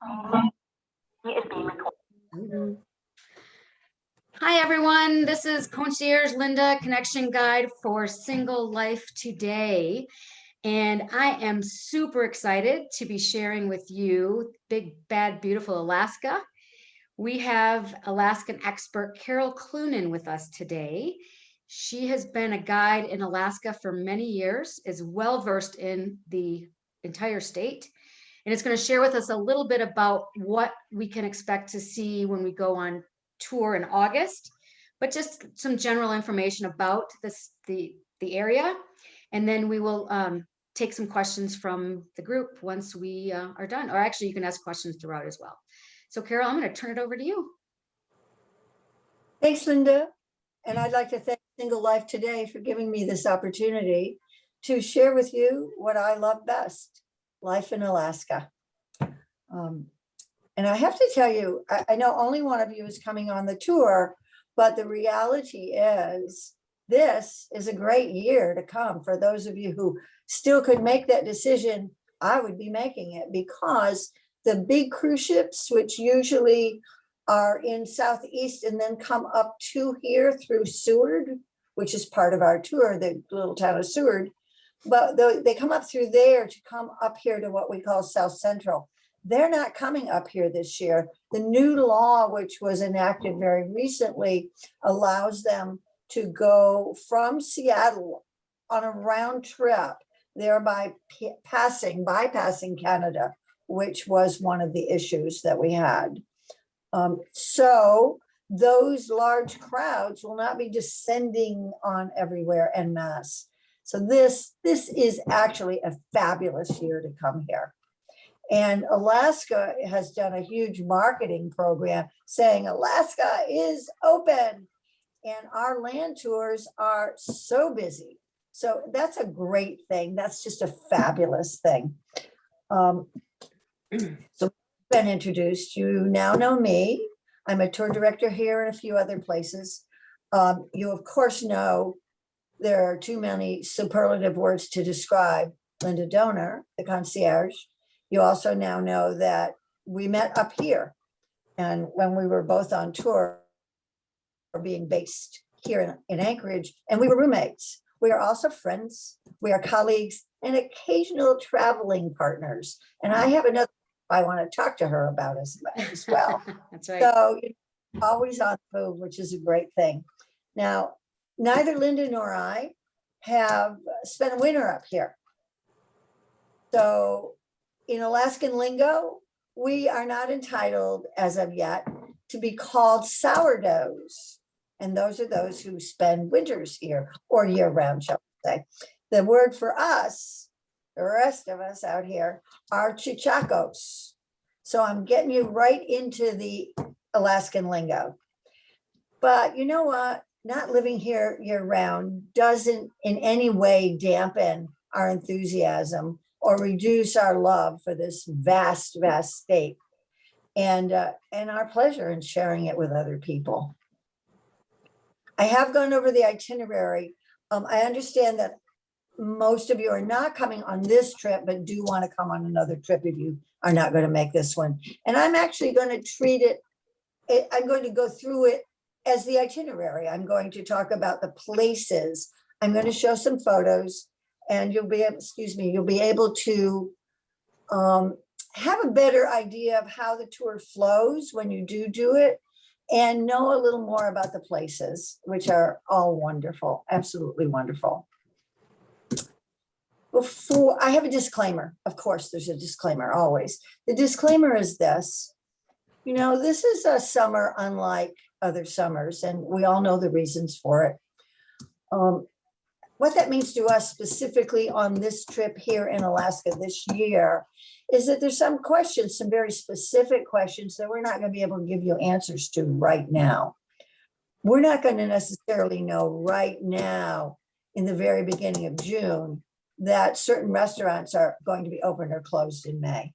Hi everyone, this is Concierge Linda, Connection Guide for Single Life Today. And I am super excited to be sharing with you Big, Bad, Beautiful Alaska. We have Alaskan expert Carole C with us today. She has been a guide in Alaska for many years, is well-versed in the entire state, and it's going to share with us a little bit about what we can expect to see when we go on tour in August, but just some general information about the area. And then we will take some questions from the group once we are done, or actually you can ask questions throughout as well. So Carole, I'm going to turn it over to you. Thanks, Linda. And I'd like to thank Single Life Today for giving me this opportunity to share with you what I love best, life in Alaska. And I have to tell you, I know only one of you is coming on the tour, but the reality is this is a great year to come. For those of you who still could make that decision, I would be making it, because the big cruise ships, which usually are in Southeast and then come up to here through Seward, which is part of our tour, the little town of Seward, but they come up through there to come up here to what we call South Central. They're not coming up here this year. The new law, which was enacted very recently, allows them to go from Seattle on a round trip, thereby bypassing Canada, which was one of the issues that we had. So those large crowds will not be descending on everywhere en masse. So this is actually a fabulous year to come here. And Alaska has done a huge marketing program saying Alaska is open, and our land tours are so busy. So that's a great thing. That's just a fabulous thing. So been introduced, you now know me. I'm a tour director here and a few other places. You of course know there are too many superlative words to describe Linda Donor, the concierge. You also now know that we met up here, and when we were both on tour, being based here in Anchorage, and we were roommates. We are also friends, we are colleagues, and occasional traveling partners. And I have another I want to talk to her about as well. That's right. So always on the move, which is a great thing. Now, neither Linda nor I have spent a winter up here. So in Alaskan lingo, we are not entitled as of yet to be called sourdoughs. And those are those who spend winters here, or year round, shall we say. The word for us, the rest of us out here, are chichacos. So I'm getting you right into the Alaskan lingo. But you know what? Not living here year round doesn't in any way dampen our enthusiasm or reduce our love for this vast, vast state, and our pleasure in sharing it with other people. I have gone over the itinerary. I understand that most of you are not coming on this trip, but do want to come on another trip if you are not going to make this one. And I'm actually going to treat it, I'm going to go through it as the itinerary. I'm going to talk about the places. I'm going to show some photos, and you'll be able to have a better idea of how the tour flows when you do it, and know a little more about the places, which are all wonderful, absolutely wonderful. Before I have a disclaimer, of course, there's a disclaimer always. The disclaimer is this: you know, this is a summer unlike other summers, and we all know the reasons for it. What that means to us specifically on this trip here in Alaska this year is that there's some questions, some very specific questions that we're not going to be able to give you answers to right now. We're not going to necessarily know right now in the very beginning of June that certain restaurants are going to be open or closed in May.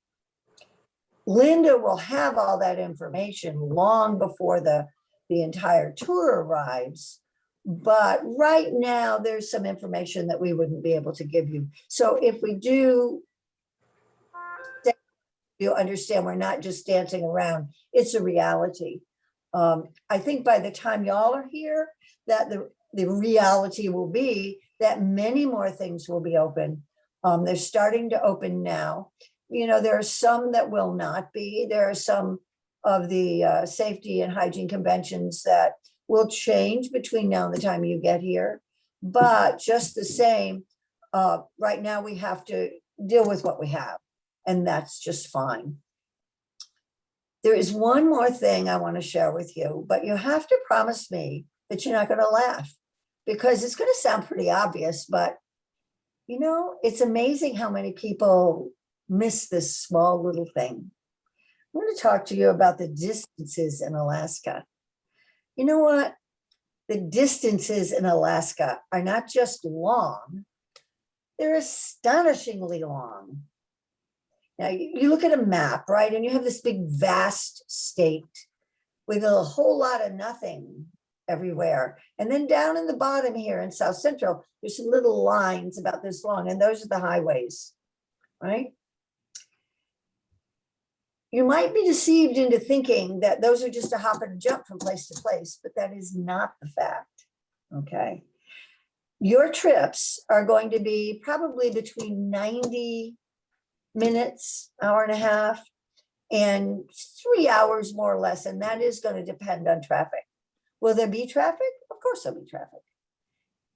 Linda will have all that information long before the entire tour arrives. But right now, there's some information that we wouldn't be able to give you. So if we do you understand we're not just dancing around. It's a reality. I think by the time y'all are here, that the reality will be that many more things will be open. They're starting to open now. You know, there are some that will not be. There are some of the safety and hygiene conventions that will change between now and the time you get here. But just the same, right now we have to deal with what we have, and that's just fine. There is one more thing I want to share with you, but you have to promise me that you're not going to laugh, because it's going to sound pretty obvious, but you know, it's amazing how many people miss this small little thing. I'm going to talk to you about the distances in Alaska. You know what? The distances in Alaska are not just long, they're astonishingly long. Now, you look at a map, right? And you have this big, vast state with a whole lot of nothing everywhere. And then down in the bottom here in South Central, there's some little lines about this long, and those are the highways, right? You might be deceived into thinking that those are just a hop and a jump from place to place, but that is not the fact, okay? Your trips are going to be probably between 90 minutes, hour and a half, and 3 hours more or less, and that is going to depend on traffic. Will there be traffic? Of course there'll be traffic.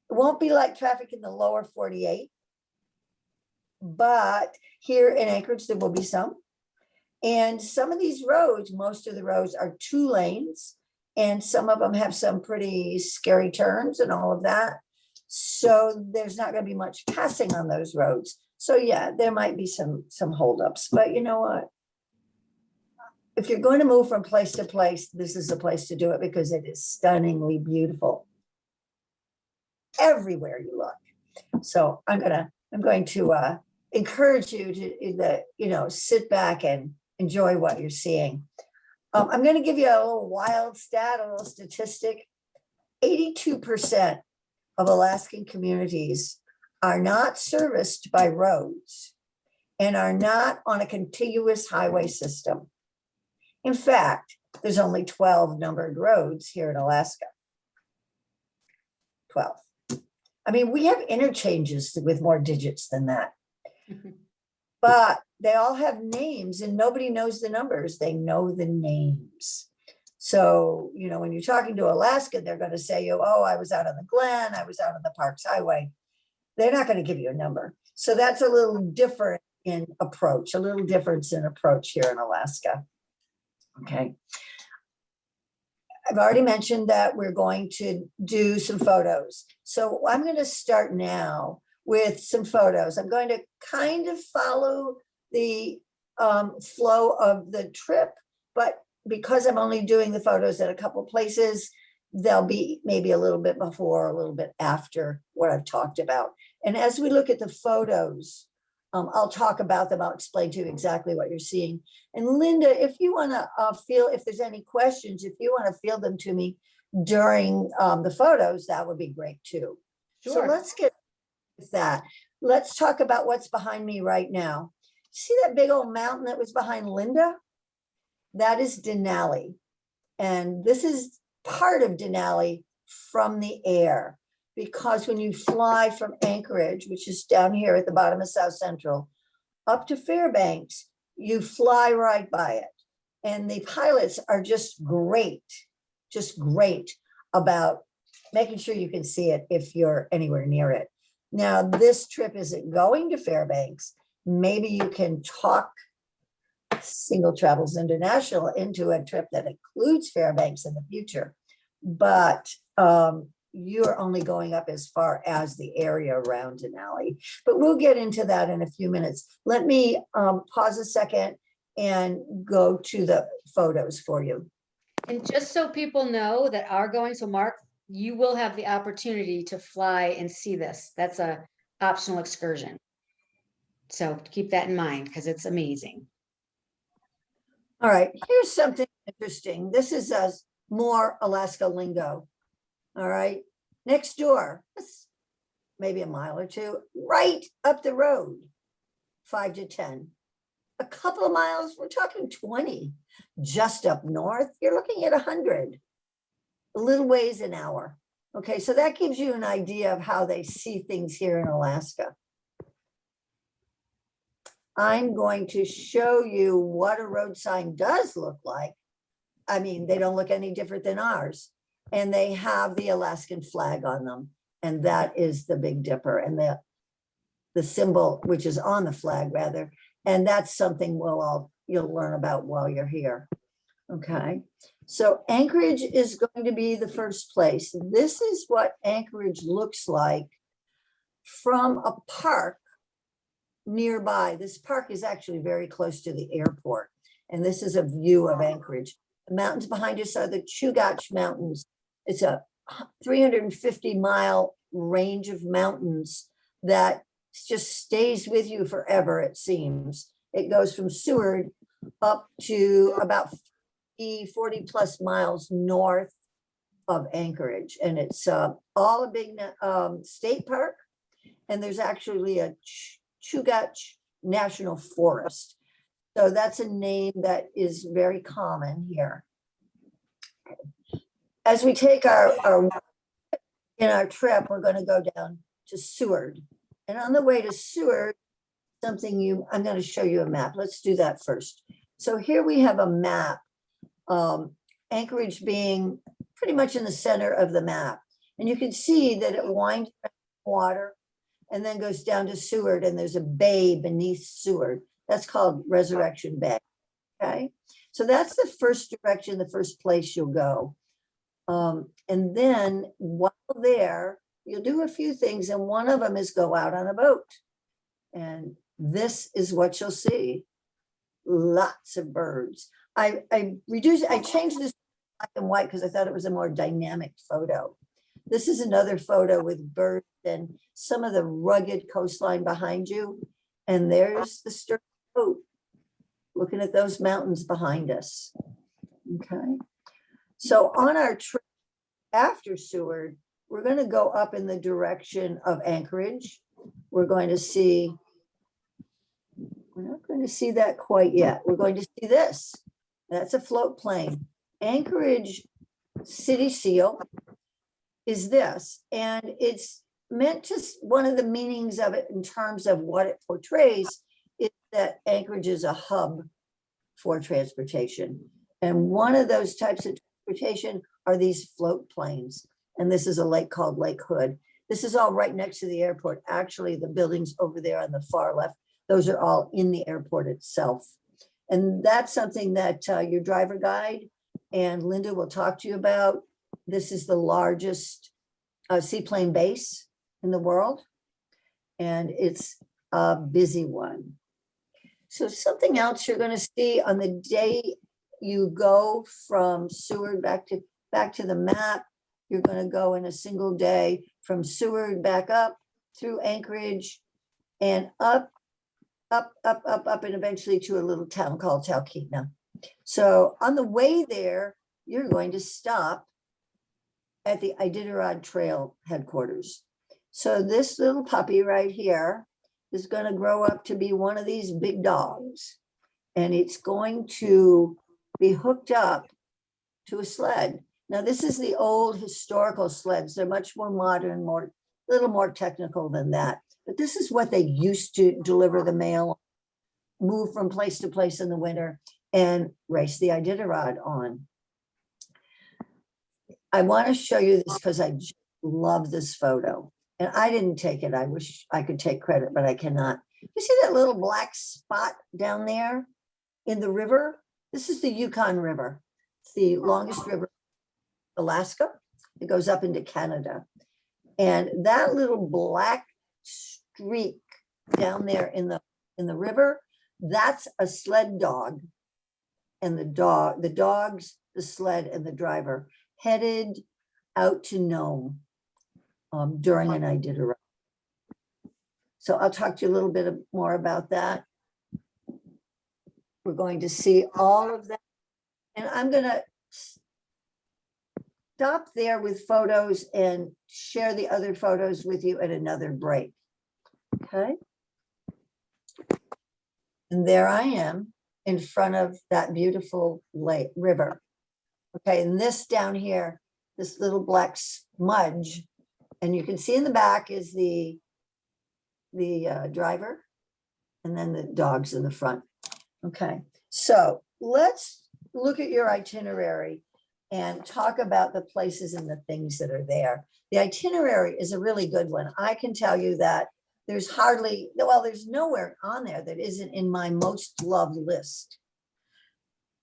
It won't be like traffic in the lower 48, but here in Anchorage there will be some. And some of these roads, most of the roads are 2 lanes, and some of them have some pretty scary turns and all of that. So there's not going to be much passing on those roads. So yeah, there might be some holdups, but you know what? If you're going to move from place to place, this is the place to do it, because it is stunningly beautiful everywhere you look. So I'm going to encourage you to sit back and enjoy what you're seeing. I'm going to give you a little wild stat, a little statistic. 82% of Alaskan communities are not serviced by roads and are not on a contiguous highway system. In fact, there's only 12 numbered roads here in Alaska. 12. I mean, we have interchanges with more digits than that. But they all have names, and nobody knows the numbers. They know the names. So, you know, when you're talking to Alaska, they're going to say, oh, I was out on the Glen, I was out on the Parks Highway. They're not going to give you a number. So that's a little different in approach, a little difference in approach here in Alaska. Okay. I've already mentioned that we're going to do some photos. So I'm going to start now with some photos. I'm going to kind of follow the flow of the trip, but because I'm only doing the photos at a couple places, they'll be maybe a little bit before, a little bit after what I've talked about. And as we look at the photos, I'll talk about them. I'll explain to you exactly what you're seeing. And Linda, if you want to if there's any questions, if you want to field them to me during the photos, that would be great too. Sure. So let's get with that. Let's talk about what's behind me right now. See that big old mountain that was behind Linda? That is Denali. And this is part of Denali from the air, because when you fly from Anchorage, which is down here at the bottom of South Central, up to Fairbanks, you fly right by it. And the pilots are just great about making sure you can see it if you're anywhere near it. Now, this trip isn't going to Fairbanks. Maybe you can talk Single Travels International into a trip that includes Fairbanks in the future. But you're only going up as far as the area around Denali. But we'll get into that in a few minutes. Let me pause a second and go to the photos for you. And just so people know that are going, so Mark, you will have the opportunity to fly and see this. That's a optional excursion. So keep that in mind, because it's amazing. All right, here's something interesting. This is more Alaska lingo. All right, next door, maybe a mile or two, right up the road, 5 to 10. a couple of miles, we're talking 20. Just up north, you're looking at 100. A little ways an hour. Okay, so that gives you an idea of how they see things here in Alaska. I'm going to show you what a road sign does look like. I mean, they don't look any different than ours. And they have the Alaskan flag on them. And that is the Big Dipper and the symbol, which is on the flag rather. And that's something you'll learn about while you're here. Okay, so Anchorage is going to be the first place. This is what Anchorage looks like from a park nearby. This park is actually very close to the airport. And this is a view of Anchorage. The mountains behind us are the Chugach Mountains. It's a 350-mile range of mountains that just stays with you forever, it seems. It goes from Seward up to about 40 plus miles north of Anchorage. And it's all a big state park. And there's actually a Chugach National Forest. So that's a name that is very common here. As we take our trip, we're going to go down to Seward. And on the way to Seward, I'm going to show you a map. Let's do that first. So here we have a map, Anchorage being pretty much in the center of the map. And you can see that it winds around water and then goes down to Seward, and there's a bay beneath Seward. That's called Resurrection Bay. Okay, so that's the first direction, the first place you'll go. And then while there, you'll do a few things, and one of them is go out on a boat. And this is what you'll see. Lots of birds. I changed this to black and white because I thought it was a more dynamic photo. This is another photo with birds and some of the rugged coastline behind you. And there's the stern boat looking at those mountains behind us. Okay. So on our trip after Seward, we're going to go up in the direction of Anchorage. We're not going to see that quite yet. We're going to see this. That's a float plane. Anchorage city seal is this, and it's meant to, one of the meanings of it in terms of what it portrays is that Anchorage is a hub for transportation. And one of those types of transportation are these float planes. And this is a lake called Lake Hood. This is all right next to the airport. Actually, the buildings over there on the far left, those are all in the airport itself. And that's something that your driver guide and Linda will talk to you about. This is the largest seaplane base in the world, and it's a busy one. So something else you're going to see on the day you go from Seward back to the map, you're going to go in a single day from Seward back up through Anchorage and up, and eventually to a little town called Talkeetna. So on the way there, you're going to stop at the Iditarod Trail headquarters. So this little puppy right here is going to grow up to be one of these big dogs. And it's going to be hooked up to a sled. Now, this is the old historical sleds. They're much more modern, a little more technical than that. But this is what they used to deliver the mail, move from place to place in the winter, and race the Iditarod on. I want to show you this because I just love this photo. And I didn't take it. I wish I could take credit, but I cannot. You see that little black spot down there in the river? This is the Yukon River. It's the longest river in Alaska. It goes up into Canada. And that little black streak down there in the river, that's a sled dog. And the dogs, the sled, and the driver headed out to Nome during an Iditarod. So I'll talk to you a little bit more about that. We're going to see all of that. And I'm going to stop there with photos and share the other photos with you at another break. Okay. And there I am in front of that beautiful lake river. Okay, and this down here, this little black smudge, and you can see in the back is the driver, and then the dogs in the front. Okay, so let's look at your itinerary and talk about the places and the things that are there. The itinerary is a really good one. I can tell you that there's hardly, well, there's nowhere on there that isn't in my most loved list.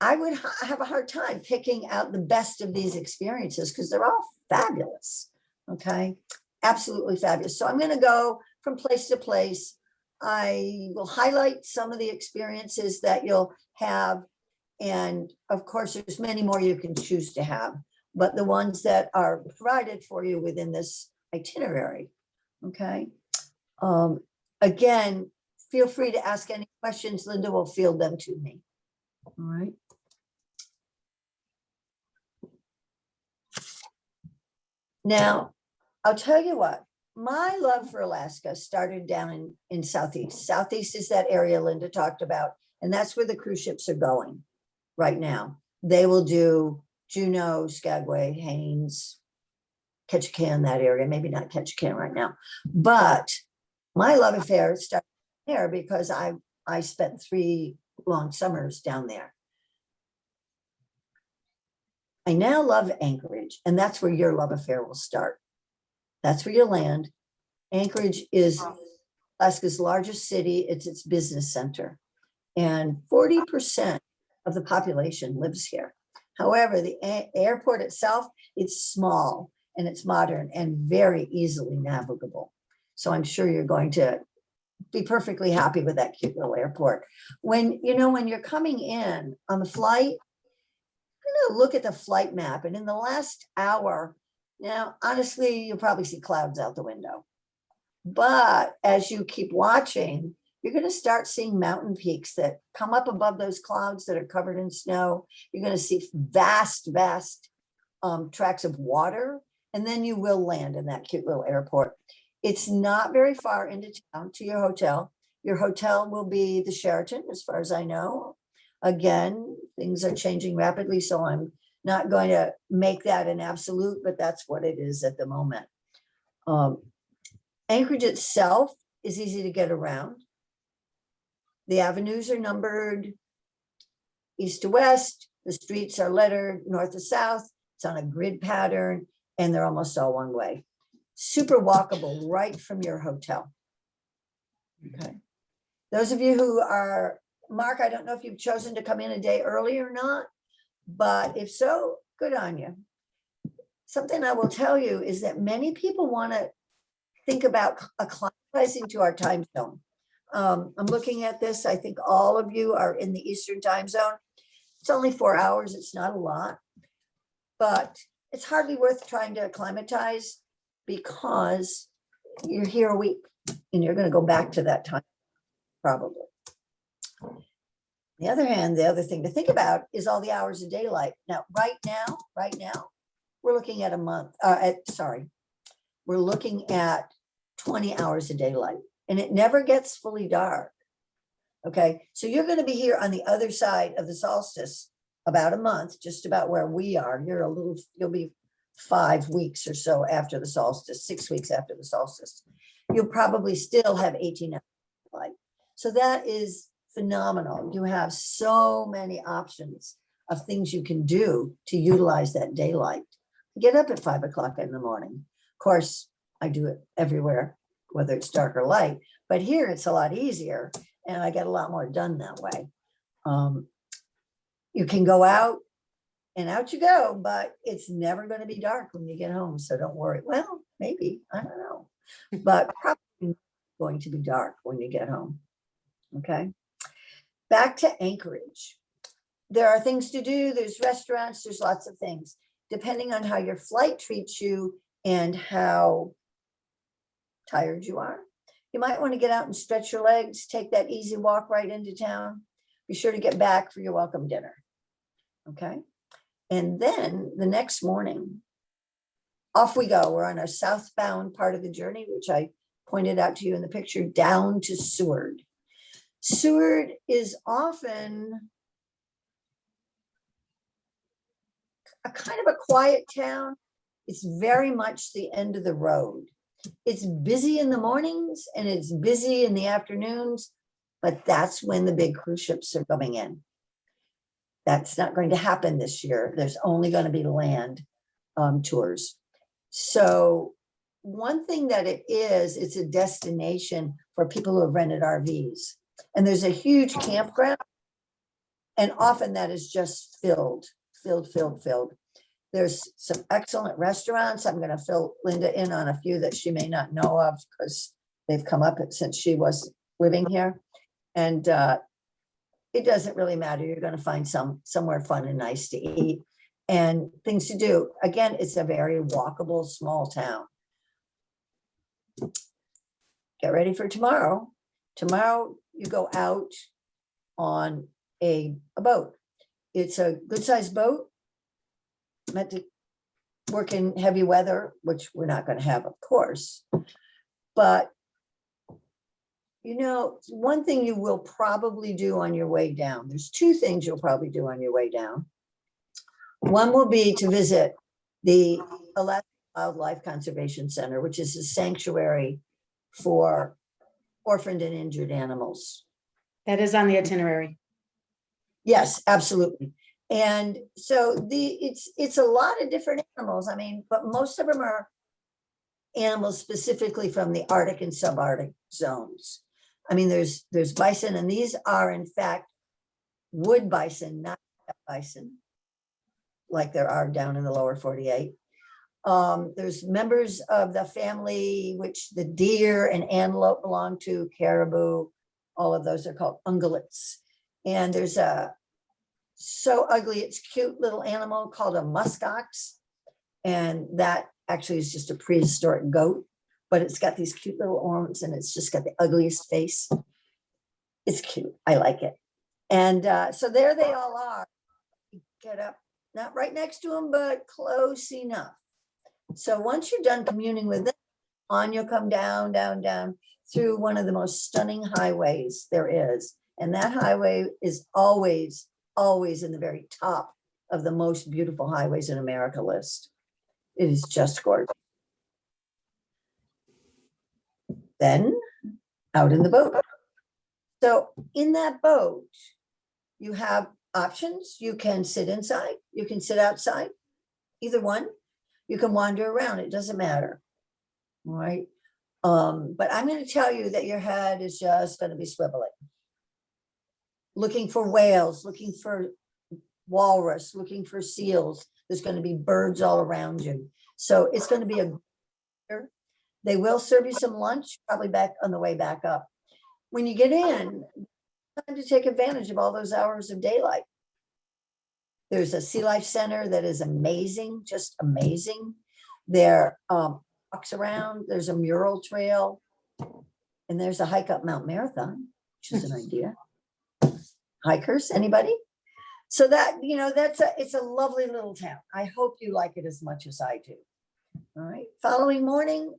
I would have a hard time picking out the best of these experiences because they're all fabulous. Okay, absolutely fabulous. So I'm going to go from place to place. I will highlight some of the experiences that you'll have. And of course, there's many more you can choose to have, but the ones that are provided for you within this itinerary. Okay. Again, feel free to ask any questions. Linda will field them to me. All right. Now, I'll tell you what, my love for Alaska started down in Southeast. Southeast is that area Linda talked about, and that's where the cruise ships are going right now. They will do Juneau, Skagway, Haines, Ketchikan, that area, maybe not Ketchikan right now. But my love affair started there because I spent 3 long summers down there. I now love Anchorage, and that's where your love affair will start. That's where you land. Anchorage is Alaska's largest city. It's its business center. And 40% of the population lives here. However, the airport itself, it's small and it's modern and very easily navigable. So I'm sure you're going to be perfectly happy with that cute little airport. When you're coming in on the flight, look at the flight map, and in the last hour, now honestly, you'll probably see clouds out the window. But as you keep watching, you're going to start seeing mountain peaks that come up above those clouds that are covered in snow. You're going to see vast tracts of water, and then you will land in that cute little airport. It's not very far into town to your hotel. Your hotel will be the Sheraton, as far as I know. Again, things are changing rapidly, so I'm not going to make that an absolute, but that's what it is at the moment. Anchorage itself is easy to get around. The avenues are numbered east to west. The streets are lettered north to south. It's on a grid pattern, and they're almost all one way. Super walkable right from your hotel. Okay. Those of you who are, Mark, I don't know if you've chosen to come in a day early or not, but if so, good on you. Something I will tell you is that many people want to think about acclimatizing to our time zone. I'm looking at this. I think all of you are in the Eastern time zone. It's only 4 hours. It's not a lot, but it's hardly worth trying to acclimatize because you're here a week and you're going to go back to that time probably. On the other hand, the other thing to think about is all the hours of daylight. Now, right now, we're looking at a month. We're looking at 20 hours of daylight, and it never gets fully dark. Okay, so you're going to be here on the other side of the solstice about a month, just about where we are. You'll be 5 weeks or so after the solstice, 6 weeks after the solstice. You'll probably still have 18 hours of light. So that is phenomenal. You have so many options of things you can do to utilize that daylight. Get up at 5 o'clock in the morning. Of course, I do it everywhere, whether it's dark or light, but here it's a lot easier and I get a lot more done that way. You can go out and out you go, but it's never going to be dark when you get home. So don't worry. Well, maybe, I don't know, but probably going to be dark when you get home. Okay. Back to Anchorage. There are things to do. There's restaurants. There's lots of things. Depending on how your flight treats you and how tired you are, you might want to get out and stretch your legs, take that easy walk right into town. Be sure to get back for your welcome dinner. Okay. And then the next morning, off we go. We're on our southbound part of the journey, which I pointed out to you in the picture, down to Seward. Seward is often a kind of a quiet town. It's very much the end of the road. It's busy in the mornings and it's busy in the afternoons, but that's when the big cruise ships are coming in. That's not going to happen this year. There's only going to be land tours. So one thing that it is, it's a destination for people who have rented RVs. And there's a huge campground. And often that is just filled. There's some excellent restaurants. I'm going to fill Linda in on a few that she may not know of because they've come up since she was living here. And it doesn't really matter. You're going to find somewhere fun and nice to eat and things to do. Again, it's a very walkable small town. Get ready for tomorrow. Tomorrow you go out on a boat. It's a good sized boat meant to work in heavy weather, which we're not going to have, of course. But you know, one thing you will probably do on your way down, there's two things you'll probably do on your way down. One will be to visit the Alaskan Wildlife Conservation Center, which is a sanctuary for orphaned and injured animals. That is on the itinerary. Yes, absolutely. And so it's a lot of different animals. I mean, but most of them are animals specifically from the Arctic and subarctic zones. I mean, there's bison, and these are in fact wood bison, not bison, like there are down in the lower 48. There's members of the family, which the deer and antelope belong to, caribou, all of those are called ungulates. And there's a so ugly, it's cute little animal called a muskox. And that actually is just a prehistoric goat, but it's got these cute little horns and it's just got the ugliest face. It's cute. I like it. And so there they all are. Get up, not right next to them, but close enough. So once you're done communing with them, on you'll come down through one of the most stunning highways there is. And that highway is always in the very top of the most beautiful highways in America list. It is just gorgeous. Then out in the boat. So in that boat, you have options. You can sit inside, you can sit outside, either one. You can wander around, it doesn't matter. All right. But I'm going to tell you that your head is just going to be swiveling. Looking for whales, looking for walrus, looking for seals. There's going to be birds all around you. So it's going to be they will serve you some lunch, probably back on the way back up. When you get in, time to take advantage of all those hours of daylight. There's a sea life center that is amazing, just amazing. There walks around, there's a mural trail, and there's a hike up Mount Marathon, which is an idea. Hikers, anybody? So that, you know, it's a lovely little town. I hope you like it as much as I do. All right. Following morning,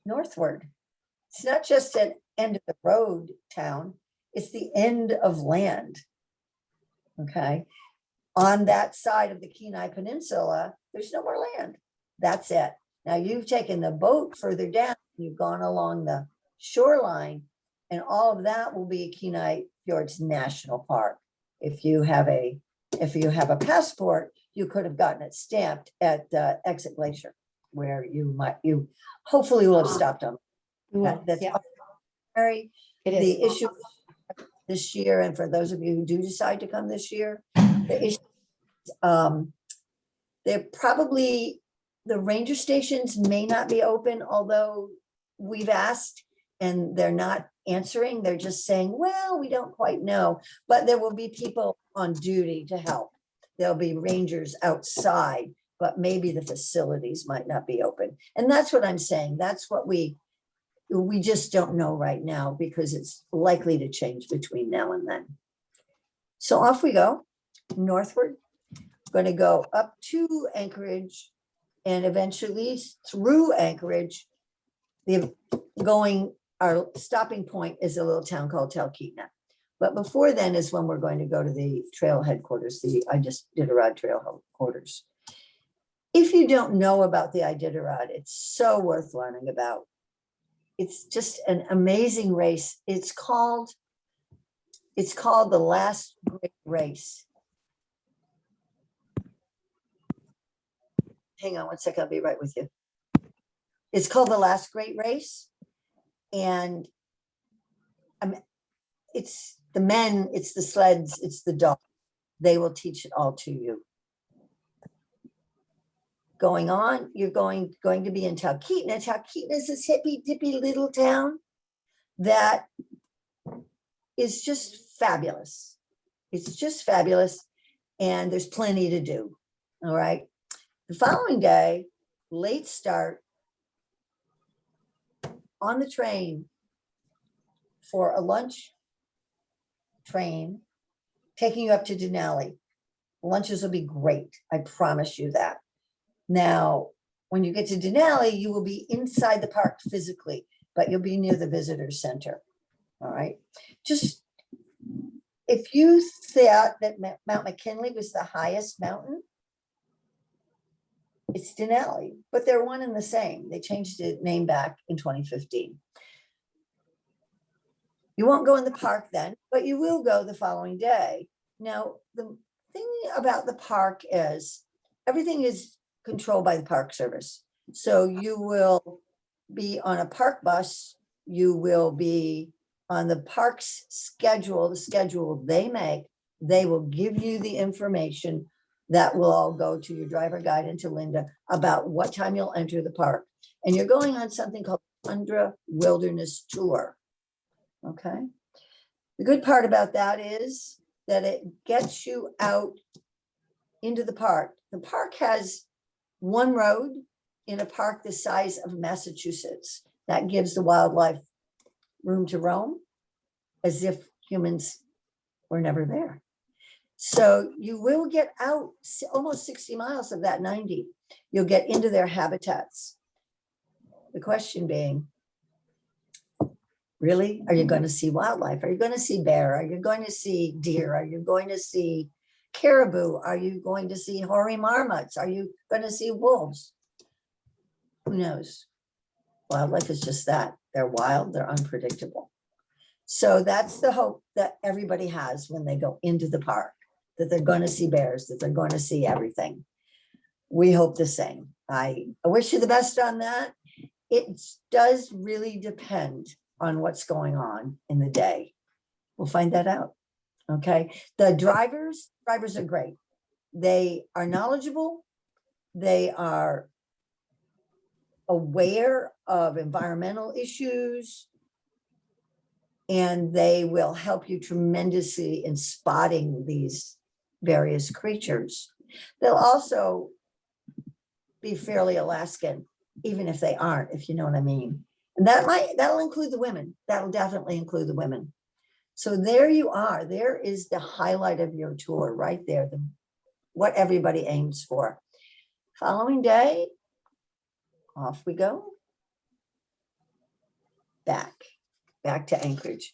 northward. It's not just an end of the road town, it's the end of land. Okay. On that side of the Kenai Peninsula, there's no more land. That's it. Now you've taken the boat further down, you've gone along the shoreline, and all of that will be Kenai Fjords National Park. If you have a passport, you could have gotten it stamped at Exit Glacier, where you hopefully will have stopped on. That's very the issue this year, and for those of you who do decide to come this year, the issue they're probably, the ranger stations may not be open, although we've asked and they're not answering. They're just saying, well, we don't quite know, but there will be people on duty to help. There'll be rangers outside, but maybe the facilities might not be open. And that's what I'm saying. That's what we just don't know right now, because it's likely to change between now and then. So off we go northward. Going to go up to Anchorage and eventually through Anchorage, going our stopping point is a little town called Talkeetna. But before then is when we're going to go to the trail headquarters, the Iditarod trail headquarters. If you don't know about the Iditarod, it's so worth learning about. It's just an amazing race. It's called the Last Great Race. Hang on one second, I'll be right with you. It's called the Last Great Race. And it's the men, it's the sleds, it's the dogs. They will teach it all to you. Going on, you're going to be in Talkeetna. Talkeetna is this hippy dippy little town that is just fabulous. It's just fabulous. And there's plenty to do. All right. The following day, late start on the train for a lunch train taking you up to Denali. Lunches will be great. I promise you that. Now, when you get to Denali, you will be inside the park physically, but you'll be near the visitor center. All right. Just if you thought that Mount McKinley was the highest mountain, it's Denali, but they're one and the same. They changed the name back in 2015. You won't go in the park then, but you will go the following day. Now, the thing about the park is everything is controlled by the Park Service. So you will be on a park bus. You will be on the park's schedule, the schedule they make. They will give you the information that will all go to your driver guide and to Linda about what time you'll enter the park. And you're going on something called Tundra Wilderness Tour. Okay. The good part about that is that it gets you out into the park. The park has one road in a park the size of Massachusetts. That gives the wildlife room to roam as if humans were never there. So you will get out almost 60 miles of that 90. You'll get into their habitats. The question being, really, are you going to see wildlife? Are you going to see bear? Are you going to see deer? Are you going to see caribou? Are you going to see hoary marmots? Are you going to see wolves? Who knows? Wildlife is just that. They're wild, they're unpredictable. So that's the hope that everybody has when they go into the park, that they're going to see bears, that they're going to see everything. We hope the same. I wish you the best on that. It does really depend on what's going on in the day. We'll find that out. Okay. The drivers are great. They are knowledgeable. They are aware of environmental issues, and they will help you tremendously in spotting these various creatures. They'll also be fairly Alaskan, even if they aren't, if you know what I mean. And that'll include the women. That'll definitely include the women. So there you are. There is the highlight of your tour right there, what everybody aims for. Following day, off we go. Back to Anchorage.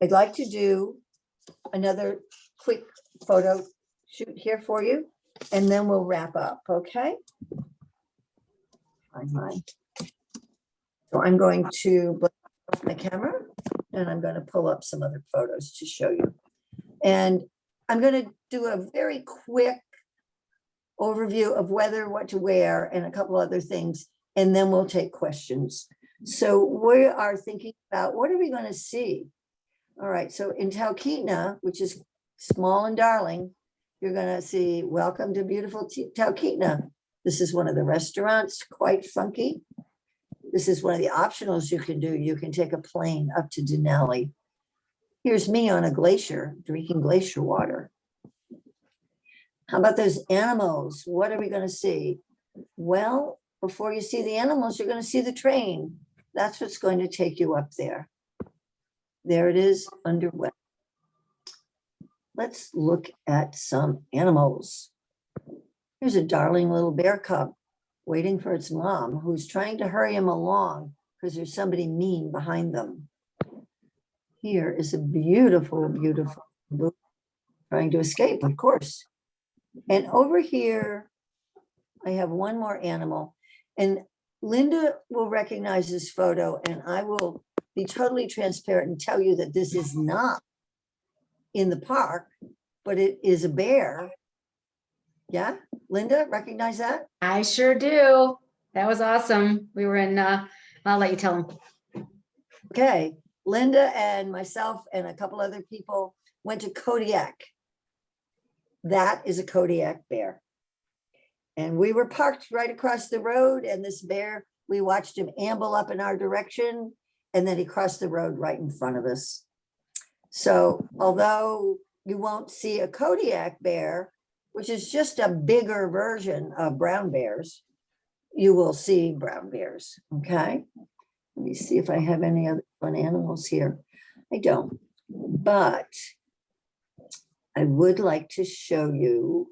I'd like to do another quick photo shoot here for you, and then we'll wrap up, okay? Find mine. So I'm going to blow off my camera, and I'm going to pull up some other photos to show you. And I'm going to do a very quick overview of weather, what to wear, and a couple other things, and then we'll take questions. So we are thinking about, what are we going to see? All right, so in Talkeetna, which is small and darling, you're going to see, welcome to beautiful Talkeetna. This is one of the restaurants, quite funky. This is one of the optionals you can do. You can take a plane up to Denali. Here's me on a glacier, drinking glacier water. How about those animals? What are we going to see? Well, before you see the animals, you're going to see the train. That's what's going to take you up there. There it is underway. Let's look at some animals. Here's a darling little bear cub waiting for its mom, who's trying to hurry him along because there's somebody mean behind them. Here is a beautiful, beautiful blue trying to escape, of course. And over here, I have one more animal. And Linda will recognize this photo, and I will be totally transparent and tell you that this is not in the park, but it is a bear. Yeah, Linda, recognize that? I sure do. That was awesome. We were in, I'll let you tell them. Okay, Linda and myself and a couple other people went to Kodiak. That is a Kodiak bear. And we were parked right across the road, and this bear, we watched him amble up in our direction, and then he crossed the road right in front of us. So although you won't see a Kodiak bear, which is just a bigger version of brown bears, you will see brown bears, okay? Let me see if I have any other fun animals here. I don't, but I would like to show you.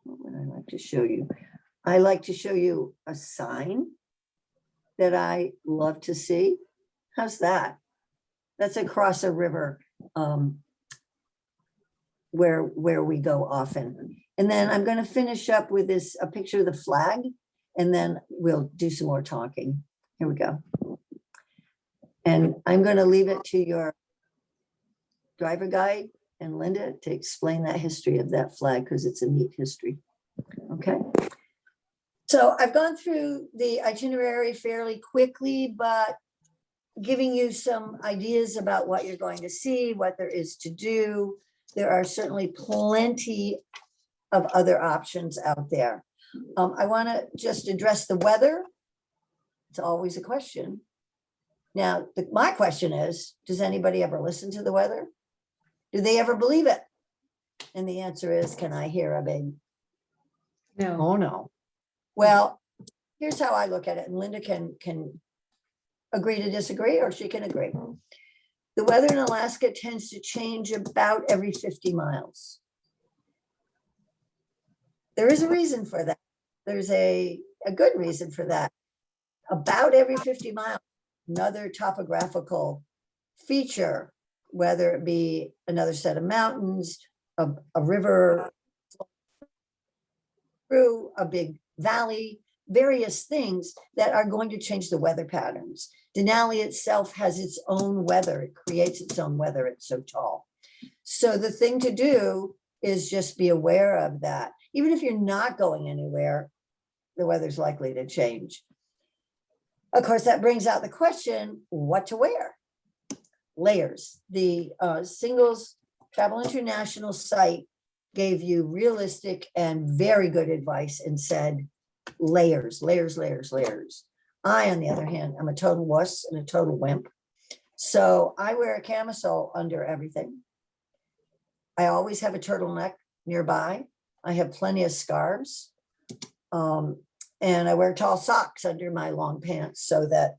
What would I like to show you? I like to show you a sign that I love to see. How's that? That's across a river where we go often. And then I'm going to finish up with this, a picture of the flag, and then we'll do some more talking. Here we go. And I'm going to leave it to your driver guide and Linda to explain that history of that flag, because it's a neat history. Okay. So I've gone through the itinerary fairly quickly, but giving you some ideas about what you're going to see, what there is to do. There are certainly plenty of other options out there. I want to just address the weather. It's always a question. Now, my question is, does anybody ever listen to the weather? Do they ever believe it? And the answer is, can I hear a big No. oh no? Well, here's how I look at it, and Linda can agree to disagree, or she can agree. The weather in Alaska tends to change about every 50 miles. There is a reason for that. There's a good reason for that. About every 50 miles, another topographical feature, whether it be another set of mountains, a river through a big valley, various things that are going to change the weather patterns. Denali itself has its own weather. It creates its own weather. It's so tall. So the thing to do is just be aware of that. Even if you're not going anywhere, the weather's likely to change. Of course, that brings out the question, what to wear? Layers. The Singles Travel International site gave you realistic and very good advice and said, layers, layers, layers, layers. I, on the other hand, am a total wuss and a total wimp. So I wear a camisole under everything. I always have a turtleneck nearby. I have plenty of scarves. And I wear tall socks under my long pants so that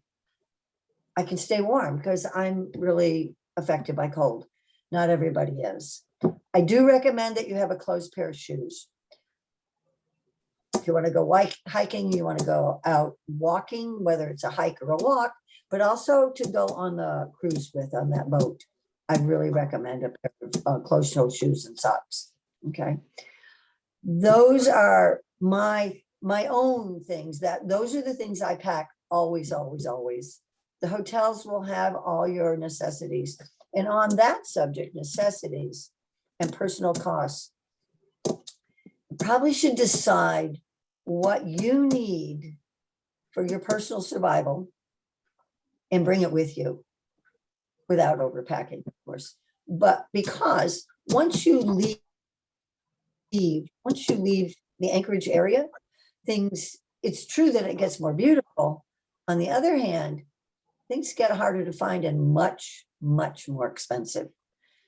I can stay warm, because I'm really affected by cold. Not everybody is. I do recommend that you have a closed pair of shoes. If you want to go hiking, you want to go out walking, whether it's a hike or a walk, but also to go on the cruise with on that boat. I really recommend a pair of closed-toe shoes and socks. Okay, those are my own things. Those are the things I pack always, always, always. The hotels will have all your necessities. And on that subject, necessities and personal costs, you probably should decide what you need for your personal survival and bring it with you without overpacking, of course. But because once you leave the Anchorage area, it's true that it gets more beautiful. On the other hand, things get harder to find and much, much more expensive.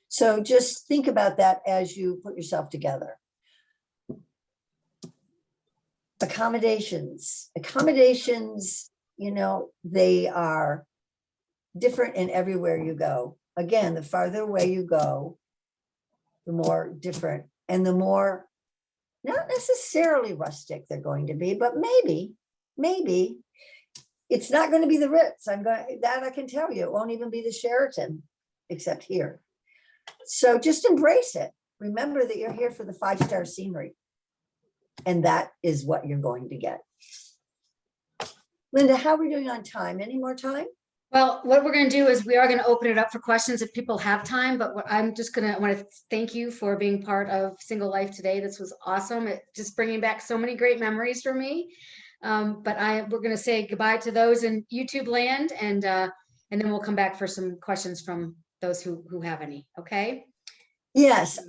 So just think about that as you put yourself together. Accommodations, they are different in everywhere you go. Again, the farther away you go, the more different and the more not necessarily rustic they're going to be, but maybe it's not going to be the Ritz. That I can tell you, it won't even be the Sheraton, except here. So just embrace it. Remember that you're here for the 5-star scenery. And that is what you're going to get. Linda, how are we doing on time? Any more time? Well, what we're going to do is we are going to open it up for questions if people have time, but I'm just going to want to thank you for being part of Single Life today. This was awesome. It just bringing back so many great memories for me. But we're going to say goodbye to those in YouTube land, and then we'll come back for some questions from those who have any. Okay. Yes.